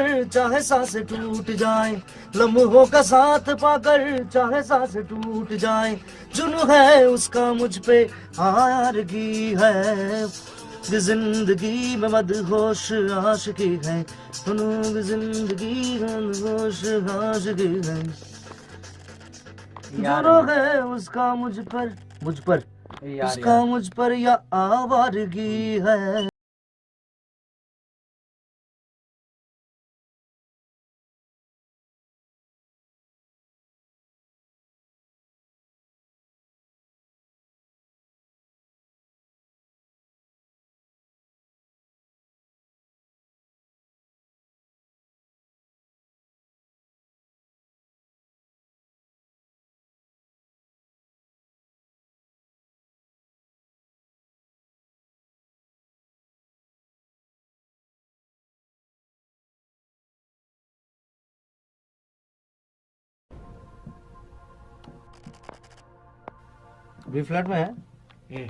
पाकर चाहे सांसें टूट जाए, लम्हों का साथ पाकर चाहे सांसें टूट जाए, जुनू है उसका मुझ पे आरगी है, जिंदगी में मदहोश आशिकी है, जिंदगी में मदहोश आशिकी है, जुनू है उसका मुझ पर उसका मुझ पर या आवारगी है। बी फ्लैट में है ए